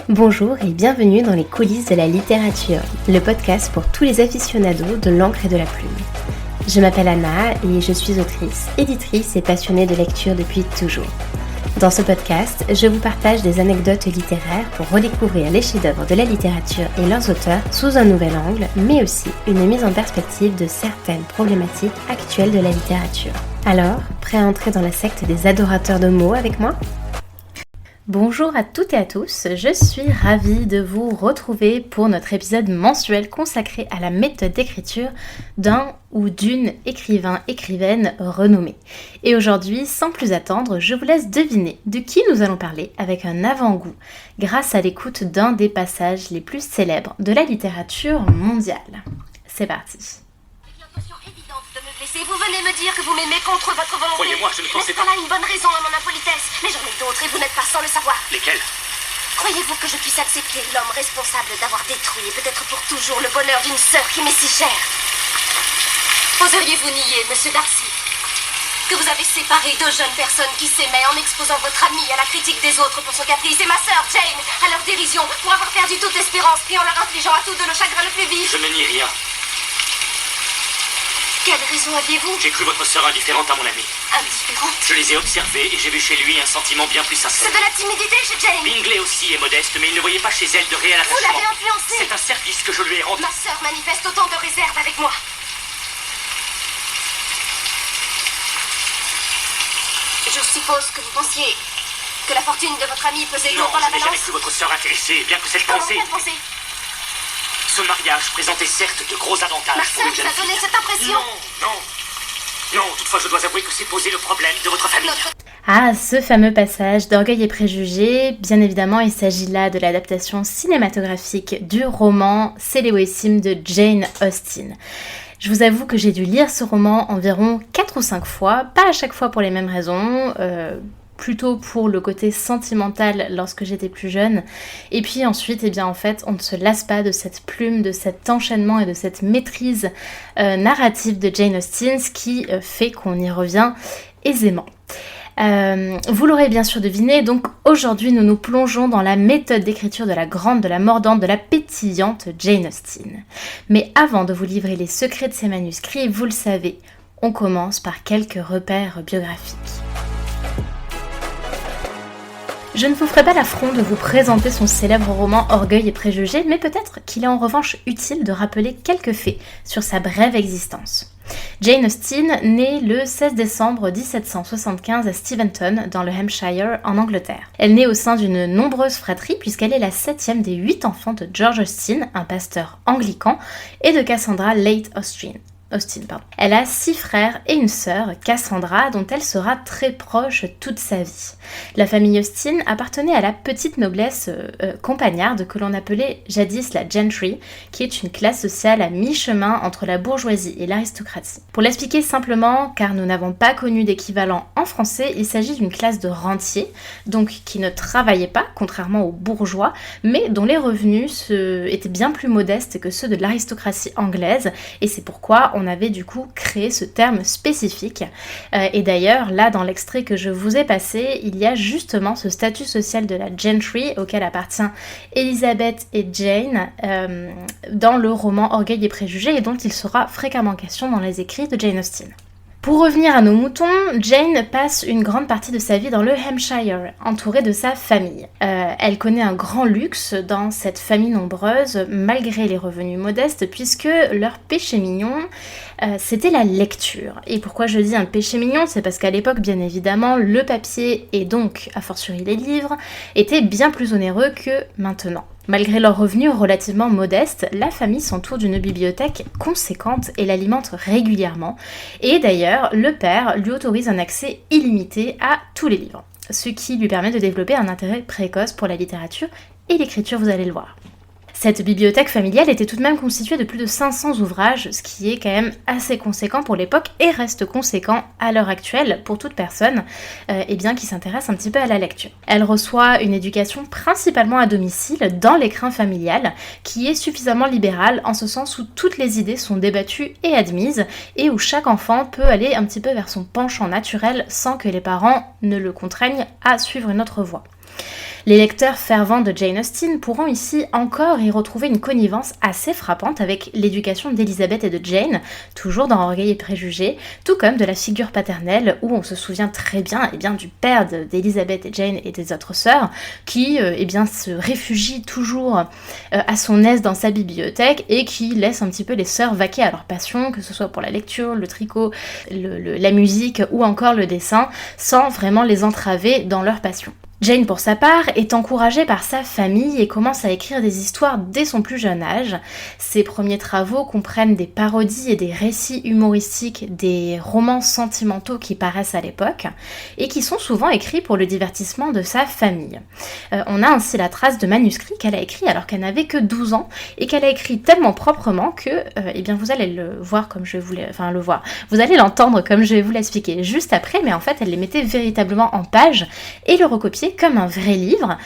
Bonjour et bienvenue dans les coulisses de la littérature, le podcast pour tous les aficionados de l'encre et de la plume. Je m'appelle Anna et je suis autrice, éditrice et passionnée de lecture depuis toujours. Dans ce podcast, je vous partage des anecdotes littéraires pour redécouvrir les chefs-d'œuvre de la littérature et leurs auteurs sous un nouvel angle, mais aussi une mise en perspective de certaines problématiques actuelles de la littérature. Alors, prêt à entrer dans la secte des adorateurs de mots avec moi ? Bonjour à toutes et à tous, je suis ravie de vous retrouver pour notre épisode mensuel consacré à la méthode d'écriture d'un ou d'une écrivaine renommée. Et aujourd'hui, sans plus attendre, je vous laisse deviner de qui nous allons parler avec un avant-goût, grâce à l'écoute d'un des passages les plus célèbres de la littérature mondiale. C'est parti. Vous venez me dire que vous m'aimez contre votre volonté. Croyez-moi, je ne pensais pas... N'est-ce pas là une bonne raison à mon impolitesse? Mais j'en ai d'autres et vous n'êtes pas sans le savoir. Lesquelles? Croyez-vous que je puisse accepter l'homme responsable d'avoir détruit, et peut-être pour toujours, le bonheur d'une sœur qui m'est si chère? Oseriez-vous nier, monsieur Darcy, que vous avez séparé deux jeunes personnes qui s'aimaient en exposant votre ami à la critique des autres pour son caprice et ma sœur Jane à leur dérision pour avoir perdu toute espérance, puis en leur infligeant à tous deux le chagrin le plus vif? Je ne nie rien. Quelle raison aviez-vous? J'ai cru votre sœur indifférente à mon ami. Indifférente? Je les ai observés et j'ai vu chez lui un sentiment bien plus sincère. C'est de la timidité chez Jane. Bingley aussi est modeste, mais il ne voyait pas chez elle de réel Vous attachement. l'avez influencée. C'est un service que je lui ai rendu. Ma sœur manifeste autant de réserve avec moi. Je suppose que vous pensiez que la fortune de votre ami pesait Non, lourd dans la je n'ai jamais balance. cru votre sœur intéressée, bien que cette Comment pensée... quelle pensée? Ce mariage présentait certes de gros avantages Ma pour sœur une jeune vous a donné fille. cette impression? Non, toutefois je dois avouer que c'est poser le problème de votre famille. Ah, ce fameux passage d'Orgueil et Préjugés, bien évidemment il s'agit là de l'adaptation cinématographique du roman célébrissime de Jane Austen. Je vous avoue que j'ai dû lire ce roman environ 4 ou 5 fois, pas à chaque fois pour les mêmes raisons, plutôt pour le côté sentimental lorsque j'étais plus jeune. Et puis ensuite, eh bien en fait, on ne se lasse pas de cette plume, de cet enchaînement et de cette maîtrise narrative de Jane Austen, ce qui fait qu'on y revient aisément. Vous l'aurez bien sûr deviné, donc aujourd'hui nous nous plongeons dans la méthode d'écriture de la grande, de la mordante, de la pétillante Jane Austen. Mais avant de vous livrer les secrets de ces manuscrits, vous le savez, on commence par quelques repères biographiques. Je ne vous ferai pas l'affront de vous présenter son célèbre roman Orgueil et Préjugés, mais peut-être qu'il est en revanche utile de rappeler quelques faits sur sa brève existence. Jane Austen naît le 16 décembre 1775 à Steventon, dans le Hampshire, en Angleterre. Elle naît au sein d'une nombreuse fratrie puisqu'elle est la 7e des 8 enfants de George Austen, un pasteur anglican, et de Cassandra Leigh Austen. Elle a 6 frères et une sœur, Cassandra, dont elle sera très proche toute sa vie. La famille Austen appartenait à la petite noblesse campagnarde que l'on appelait jadis la gentry, qui est une classe sociale à mi-chemin entre la bourgeoisie et l'aristocratie. Pour l'expliquer simplement, car nous n'avons pas connu d'équivalent en français, il s'agit d'une classe de rentiers, donc qui ne travaillaient pas, contrairement aux bourgeois, mais dont les revenus étaient bien plus modestes que ceux de l'aristocratie anglaise, et c'est pourquoi on avait du coup créé ce terme spécifique. Et d'ailleurs, là, dans l'extrait que je vous ai passé, il y a justement ce statut social de la gentry auquel appartient Elizabeth et Jane dans le roman Orgueil et Préjugés et dont il sera fréquemment question dans les écrits de Jane Austen. Pour revenir à nos moutons, Jane passe une grande partie de sa vie dans le Hampshire, entourée de sa famille. Elle connaît un grand luxe dans cette famille nombreuse, malgré les revenus modestes, puisque leur péché mignon, c'était la lecture. Et pourquoi je dis un péché mignon? C'est parce qu'à l'époque, bien évidemment, le papier, et donc, a fortiori les livres, étaient bien plus onéreux que maintenant. Malgré leurs revenus relativement modestes, la famille s'entoure d'une bibliothèque conséquente et l'alimente régulièrement. Et d'ailleurs, le père lui autorise un accès illimité à tous les livres, ce qui lui permet de développer un intérêt précoce pour la littérature et l'écriture, vous allez le voir. Cette bibliothèque familiale était tout de même constituée de plus de 500 ouvrages, ce qui est quand même assez conséquent pour l'époque et reste conséquent à l'heure actuelle pour toute personne qui s'intéresse un petit peu à la lecture. Elle reçoit une éducation principalement à domicile dans l'écrin familial qui est suffisamment libéral en ce sens où toutes les idées sont débattues et admises et où chaque enfant peut aller un petit peu vers son penchant naturel sans que les parents ne le contraignent à suivre une autre voie. Les lecteurs fervents de Jane Austen pourront ici encore y retrouver une connivence assez frappante avec l'éducation d'Elizabeth et de Jane, toujours dans Orgueil et Préjugés, tout comme de la figure paternelle où on se souvient très bien, du père d'Elizabeth et Jane et des autres sœurs qui se réfugie toujours à son aise dans sa bibliothèque et qui laisse un petit peu les sœurs vaquer à leur passion, que ce soit pour la lecture, le tricot, la musique ou encore le dessin, sans vraiment les entraver dans leur passion. Jane, pour sa part, est encouragée par sa famille et commence à écrire des histoires dès son plus jeune âge. Ses premiers travaux comprennent des parodies et des récits humoristiques des romans sentimentaux qui paraissent à l'époque et qui sont souvent écrits pour le divertissement de sa famille. On a ainsi la trace de manuscrits qu'elle a écrits alors qu'elle n'avait que 12 ans et qu'elle a écrit tellement proprement que vous allez le voir comme je voulais, vous allez l'entendre comme je vais vous l'expliquer juste après, mais en fait elle les mettait véritablement en page et le recopiait comme un vrai livre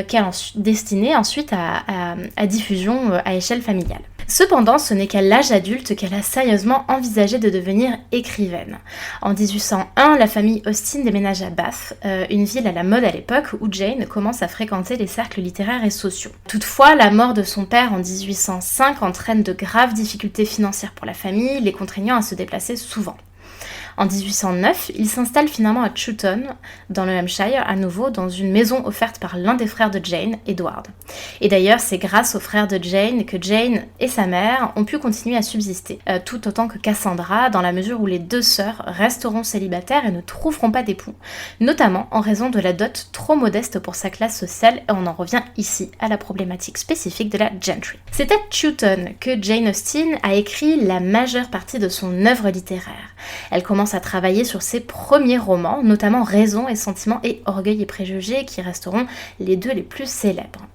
qu'elle destinait ensuite à diffusion à échelle familiale. Cependant, ce n'est qu'à l'âge adulte qu'elle a sérieusement envisagé de devenir écrivaine. En 1801, la famille Austen déménage à Bath, une ville à la mode à l'époque où Jane commence à fréquenter les cercles littéraires et sociaux. Toutefois, la mort de son père en 1805 entraîne de graves difficultés financières pour la famille, les contraignant à se déplacer souvent. En 1809, il s'installe finalement à Chawton, dans le Hampshire, à nouveau dans une maison offerte par l'un des frères de Jane, Edward. Et d'ailleurs, c'est grâce aux frères de Jane que Jane et sa mère ont pu continuer à subsister, tout autant que Cassandra, dans la mesure où les deux sœurs resteront célibataires et ne trouveront pas d'époux, notamment en raison de la dot trop modeste pour sa classe sociale, et on en revient ici à la problématique spécifique de la gentry. C'est à Chawton que Jane Austen a écrit la majeure partie de son œuvre littéraire. Elle commence à travailler sur ses premiers romans, notamment Raison et Sentiment et Orgueil et Préjugés, qui resteront les deux les plus célèbres.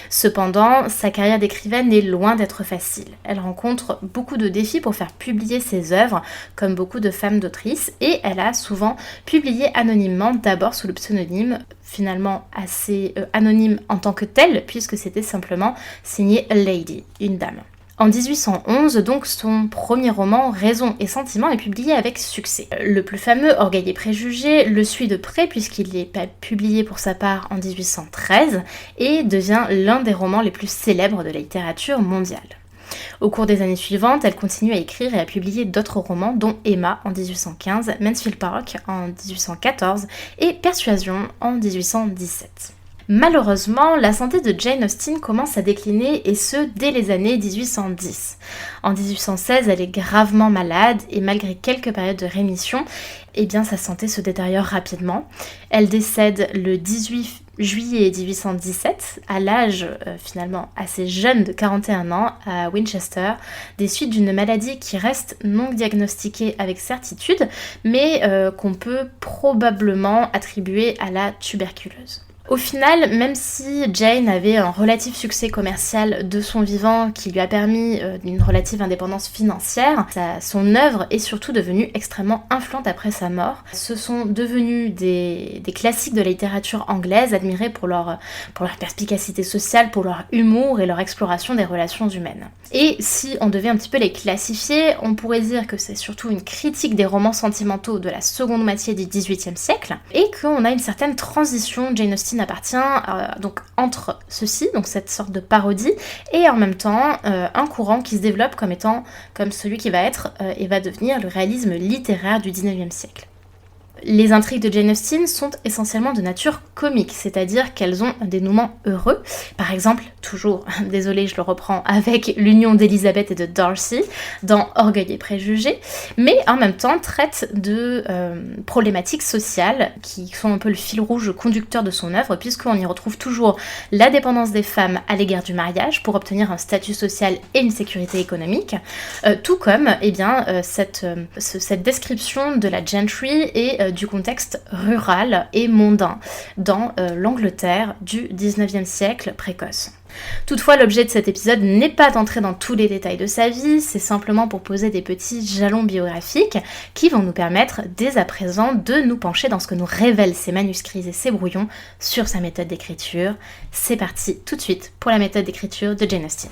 Cependant, sa carrière d'écrivaine est loin d'être facile. Elle rencontre beaucoup de défis pour faire publier ses œuvres, comme beaucoup de femmes d'autrices, et elle a souvent publié anonymement, d'abord sous le pseudonyme, finalement assez anonyme en tant que tel, puisque c'était simplement signé A Lady, une dame. En 1811, donc, son premier roman, Raison et Sentiment, est publié avec succès. Le plus fameux, Orgueil et Préjugés, le suit de près puisqu'il est publié pour sa part en 1813 et devient l'un des romans les plus célèbres de la littérature mondiale. Au cours des années suivantes, elle continue à écrire et à publier d'autres romans, dont Emma en 1815, Mansfield Park en 1814 et Persuasion en 1817. Malheureusement, la santé de Jane Austen commence à décliner et ce, dès les années 1810. En 1816, elle est gravement malade et malgré quelques périodes de rémission, sa santé se détériore rapidement. Elle décède le 18 juillet 1817, à l'âge finalement assez jeune de 41 ans, à Winchester, des suites d'une maladie qui reste non diagnostiquée avec certitude, mais qu'on peut probablement attribuer à la tuberculose. Au final, même si Jane avait un relatif succès commercial de son vivant qui lui a permis une relative indépendance financière, son œuvre est surtout devenue extrêmement influente après sa mort. Ce sont devenus des classiques de la littérature anglaise, admirés pour leur perspicacité sociale, pour leur humour et leur exploration des relations humaines. Et si on devait un petit peu les classifier, on pourrait dire que c'est surtout une critique des romans sentimentaux de la seconde moitié du XVIIIe siècle, et qu'on a une certaine transition. Jane Austen appartient donc entre ceci, donc cette sorte de parodie, et en même temps un courant qui se développe comme celui qui va être et va devenir le réalisme littéraire du XIXe siècle. Les intrigues de Jane Austen sont essentiellement de nature comique, c'est-à-dire qu'elles ont un dénouement heureux. Par exemple, toujours, désolée je le reprends, avec l'union d'Elizabeth et de Darcy dans Orgueil et Préjugés, mais en même temps traitent de problématiques sociales qui sont un peu le fil rouge conducteur de son œuvre, puisqu'on y retrouve toujours la dépendance des femmes à l'égard du mariage pour obtenir un statut social et une sécurité économique, tout comme cette description de la gentry et du contexte rural et mondain dans l'Angleterre du 19e siècle précoce. Toutefois, l'objet de cet épisode n'est pas d'entrer dans tous les détails de sa vie, c'est simplement pour poser des petits jalons biographiques qui vont nous permettre dès à présent de nous pencher dans ce que nous révèlent ces manuscrits et ces brouillons sur sa méthode d'écriture. C'est parti tout de suite pour la méthode d'écriture de Jane Austen.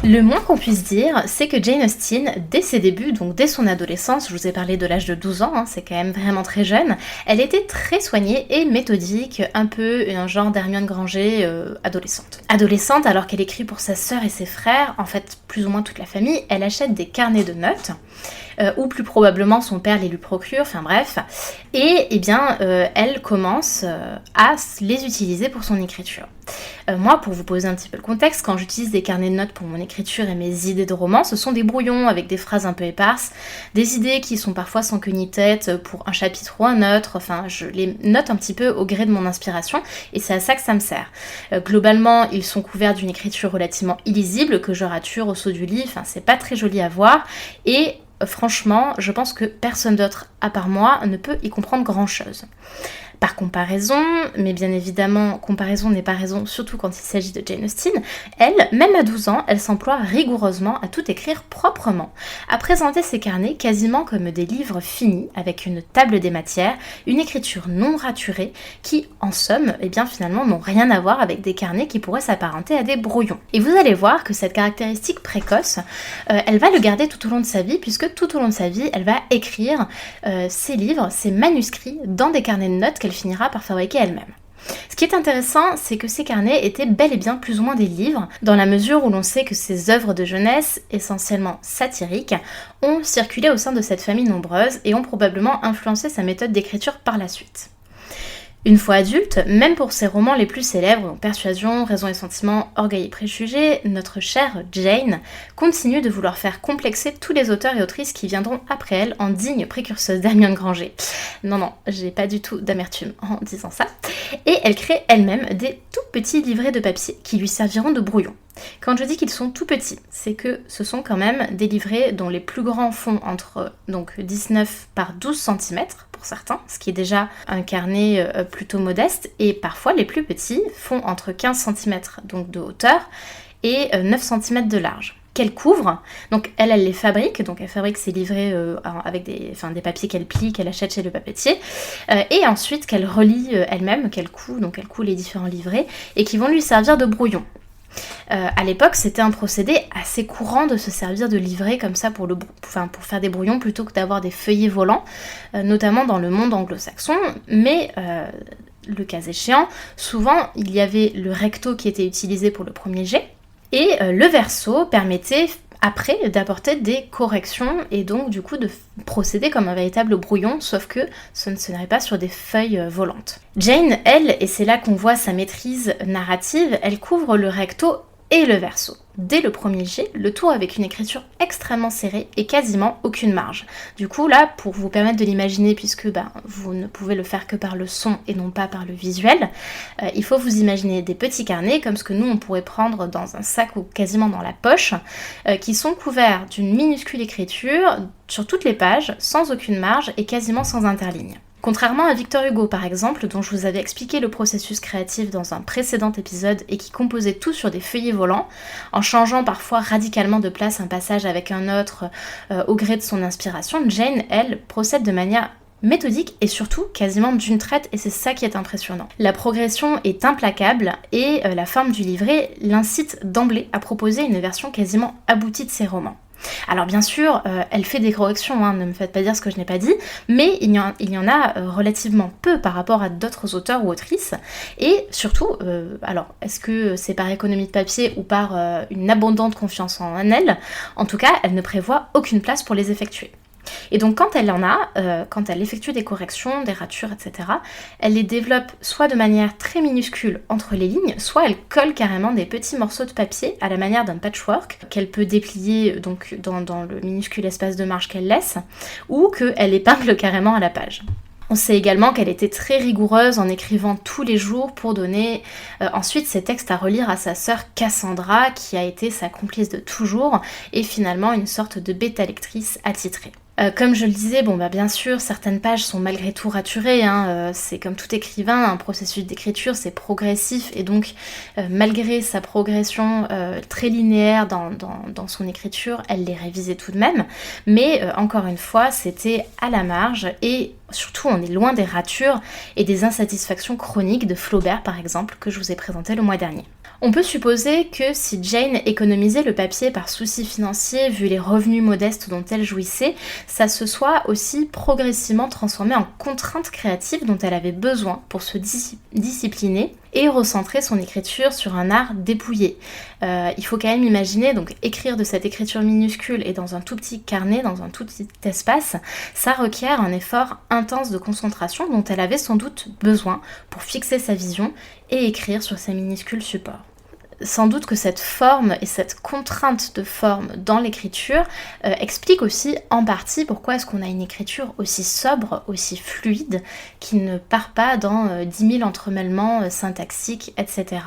Le moins qu'on puisse dire, c'est que Jane Austen, dès ses débuts, donc dès son adolescence, je vous ai parlé de l'âge de 12 ans, c'est quand même vraiment très jeune, elle était très soignée et méthodique, un peu un genre d'Hermione Granger adolescente. Adolescente, alors qu'elle écrit pour sa sœur et ses frères, en fait plus ou moins toute la famille, elle achète des carnets de notes, ou plus probablement son père les lui procure, enfin bref, et eh bien elle commence à les utiliser pour son écriture. Moi, pour vous poser un petit peu le contexte, quand j'utilise des carnets de notes pour mon écriture et mes idées de romans, ce sont des brouillons avec des phrases un peu éparses, des idées qui sont parfois sans queue ni tête pour un chapitre ou un autre, enfin je les note un petit peu au gré de mon inspiration et c'est à ça que ça me sert. Globalement, ils sont couverts d'une écriture relativement illisible que je rature au saut du lit, enfin c'est pas très joli à voir et franchement, je pense que personne d'autre à part moi ne peut y comprendre grand chose. Par comparaison, mais bien évidemment, comparaison n'est pas raison, surtout quand il s'agit de Jane Austen, elle, même à 12 ans, elle s'emploie rigoureusement à tout écrire proprement, à présenter ses carnets quasiment comme des livres finis, avec une table des matières, une écriture non raturée, qui, en somme, eh bien finalement n'ont rien à voir avec des carnets qui pourraient s'apparenter à des brouillons. Et vous allez voir que cette caractéristique précoce, elle va le garder tout au long de sa vie, puisque tout au long de sa vie, elle va écrire ses livres, ses manuscrits, dans des carnets de notes qu'elle finira par fabriquer elle-même. Ce qui est intéressant, c'est que ces carnets étaient bel et bien plus ou moins des livres, dans la mesure où l'on sait que ces œuvres de jeunesse, essentiellement satiriques, ont circulé au sein de cette famille nombreuse et ont probablement influencé sa méthode d'écriture par la suite. Une fois adulte, même pour ses romans les plus célèbres, donc Persuasion, Raison et Sentiment, Orgueil et Préjugés, notre chère Jane continue de vouloir faire complexer tous les auteurs et autrices qui viendront après elle en digne précurseuse d'Hermione Granger. Non, j'ai pas du tout d'amertume en disant ça. Et elle crée elle-même des tout petits livrets de papier qui lui serviront de brouillon. Quand je dis qu'ils sont tout petits, c'est que ce sont quand même des livrets dont les plus grands font entre 19 par 12 cm pour certains, ce qui est déjà un carnet plutôt modeste, et parfois les plus petits font entre 15 cm donc de hauteur et 9 cm de large. Qu'elle couvre, donc elle les fabrique, donc elle fabrique ses livrets avec des papiers qu'elle plie, qu'elle achète chez le papetier, et ensuite qu'elle relie elle-même, qu'elle coud les différents livrets, et qui vont lui servir de brouillon. À l'époque, c'était un procédé assez courant de se servir de livrets comme ça pour faire des brouillons plutôt que d'avoir des feuillets volants, notamment dans le monde anglo-saxon, mais le cas échéant, souvent il y avait le recto qui était utilisé pour le premier jet, et le verso permettait après d'apporter des corrections et donc du coup de procéder comme un véritable brouillon, sauf que ce ne serait pas sur des feuilles volantes. Jane, elle, et c'est là qu'on voit sa maîtrise narrative, elle couvre le recto et le verso. Dès le premier jet, le tout avec une écriture extrêmement serrée et quasiment aucune marge. Du coup là, pour vous permettre de l'imaginer, puisque vous ne pouvez le faire que par le son et non pas par le visuel, il faut vous imaginer des petits carnets comme ce que nous on pourrait prendre dans un sac ou quasiment dans la poche, qui sont couverts d'une minuscule écriture sur toutes les pages, sans aucune marge et quasiment sans interligne. Contrairement à Victor Hugo par exemple, dont je vous avais expliqué le processus créatif dans un précédent épisode et qui composait tout sur des feuillets volants, en changeant parfois radicalement de place un passage avec un autre au gré de son inspiration, Jane, elle, procède de manière méthodique et surtout quasiment d'une traite, et c'est ça qui est impressionnant. La progression est implacable et la forme du livret l'incite d'emblée à proposer une version quasiment aboutie de ses romans. Alors bien sûr, elle fait des corrections, ne me faites pas dire ce que je n'ai pas dit, mais il y en a relativement peu par rapport à d'autres auteurs ou autrices, et surtout, alors est-ce que c'est par économie de papier ou par une abondante confiance en elle, en tout cas, elle ne prévoit aucune place pour les effectuer. Et donc quand elle effectue des corrections, des ratures, etc., elle les développe soit de manière très minuscule entre les lignes, soit elle colle carrément des petits morceaux de papier à la manière d'un patchwork, qu'elle peut déplier donc dans le minuscule espace de marge qu'elle laisse, ou qu'elle épingle carrément à la page. On sait également qu'elle était très rigoureuse en écrivant tous les jours pour donner ensuite ses textes à relire à sa sœur Cassandra, qui a été sa complice de toujours, et finalement une sorte de bêta-lectrice attitrée. Comme je le disais, bien sûr, certaines pages sont malgré tout raturées, c'est comme tout écrivain, un processus d'écriture, c'est progressif, et donc malgré sa progression très linéaire dans son écriture, elle les révisait tout de même, mais encore une fois, c'était à la marge, et Surtout, on est loin des ratures et des insatisfactions chroniques de Flaubert, par exemple, que je vous ai présenté le mois dernier. On peut supposer que si Jane économisait le papier par souci financier, vu les revenus modestes dont elle jouissait, ça se soit aussi progressivement transformé en contrainte créative dont elle avait besoin pour se discipliner et recentrer son écriture sur un art dépouillé. Il faut quand même imaginer, donc écrire de cette écriture minuscule et dans un tout petit carnet, dans un tout petit espace, ça requiert un effort intense de concentration dont elle avait sans doute besoin pour fixer sa vision et écrire sur ces minuscules supports. Sans doute que cette forme et cette contrainte de forme dans l'écriture explique aussi en partie pourquoi est-ce qu'on a une écriture aussi sobre, aussi fluide, qui ne part pas dans 10 000 entremêlements syntaxiques, etc.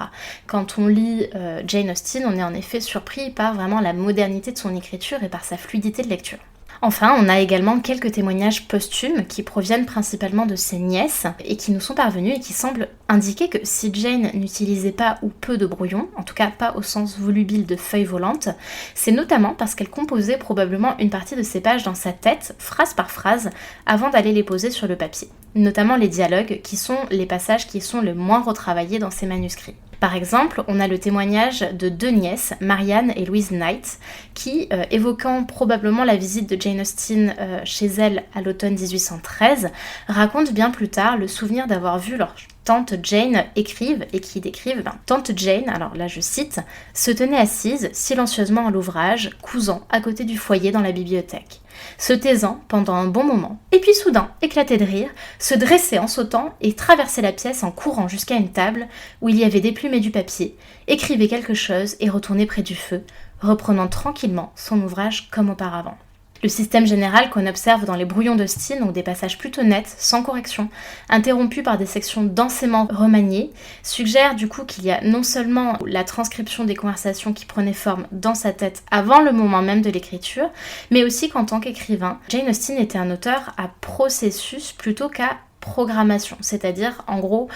Quand on lit Jane Austen, on est en effet surpris par vraiment la modernité de son écriture et par sa fluidité de lecture. Enfin, on a également quelques témoignages posthumes qui proviennent principalement de ses nièces et qui nous sont parvenus et qui semblent indiquer que si Jane n'utilisait pas ou peu de brouillon, en tout cas pas au sens volubile de feuilles volantes, c'est notamment parce qu'elle composait probablement une partie de ses pages dans sa tête, phrase par phrase, avant d'aller les poser sur le papier. Notamment les dialogues, qui sont les passages qui sont le moins retravaillés dans ses manuscrits. Par exemple, on a le témoignage de deux nièces, Marianne et Louise Knight, qui, évoquant probablement la visite de Jane Austen chez elle à l'automne 1813, racontent bien plus tard le souvenir d'avoir vu leur tante Jane écrire et qui décrivent Tante Jane, alors là je cite, se tenait assise silencieusement à l'ouvrage, cousant à côté du foyer dans la bibliothèque, se taisant pendant un bon moment, et puis soudain éclatait de rire, se dressait en sautant et traversait la pièce en courant jusqu'à une table où il y avait des plumes et du papier, écrivait quelque chose et retournait près du feu, reprenant tranquillement son ouvrage comme auparavant. Le système général qu'on observe dans les brouillons d'Austen, donc des passages plutôt nets, sans correction, interrompus par des sections densément remaniées, suggère du coup qu'il y a non seulement la transcription des conversations qui prenaient forme dans sa tête avant le moment même de l'écriture, mais aussi qu'en tant qu'écrivain, Jane Austen était un auteur à processus plutôt qu'à programmation, c'est-à-dire en gros,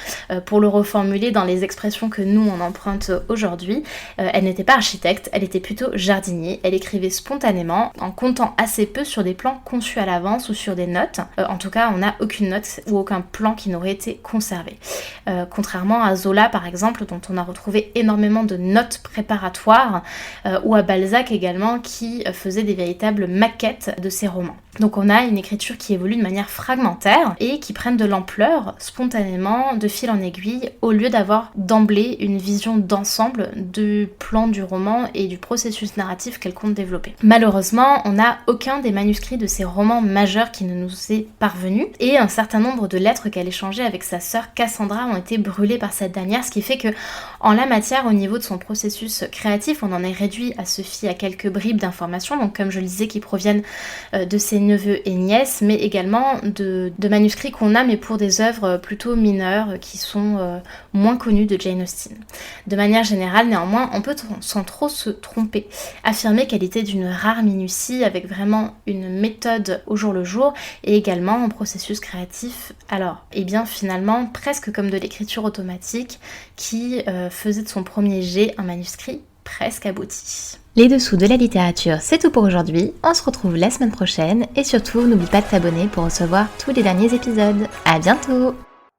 pour le reformuler dans les expressions que nous on emprunte aujourd'hui, elle n'était pas architecte, elle était plutôt jardinier, elle écrivait spontanément en comptant assez peu sur des plans conçus à l'avance ou sur des notes, en tout cas on n'a aucune note ou aucun plan qui n'aurait été conservé. Contrairement à Zola par exemple, dont on a retrouvé énormément de notes préparatoires, ou à Balzac également qui faisait des véritables maquettes de ses romans. Donc on a une écriture qui évolue de manière fragmentaire et qui prenne de l'ampleur spontanément, de fil en aiguille, au lieu d'avoir d'emblée une vision d'ensemble du plan du roman et du processus narratif qu'elle compte développer. Malheureusement, on n'a aucun des manuscrits de ces romans majeurs qui ne nous est parvenu, et un certain nombre de lettres qu'elle échangeait avec sa sœur Cassandra ont été brûlées par cette dernière, ce qui fait que, en la matière, au niveau de son processus créatif, on en est réduit à se fier à quelques bribes d'informations, donc comme je le disais, qui proviennent de ses neveux et nièces, mais également de manuscrits qu'on a, mais pour des œuvres plutôt mineures qui sont moins connues de Jane Austen. De manière générale, néanmoins, on peut sans trop se tromper affirmer qu'elle était d'une rare minutie, avec vraiment une méthode au jour le jour, et également un processus créatif, alors, et bien finalement, presque comme de l'écriture automatique, qui faisait de son premier jet un manuscrit presque abouti. Les dessous de la littérature, c'est tout pour aujourd'hui. On se retrouve la semaine prochaine et surtout, n'oublie pas de t'abonner pour recevoir tous les derniers épisodes. À bientôt!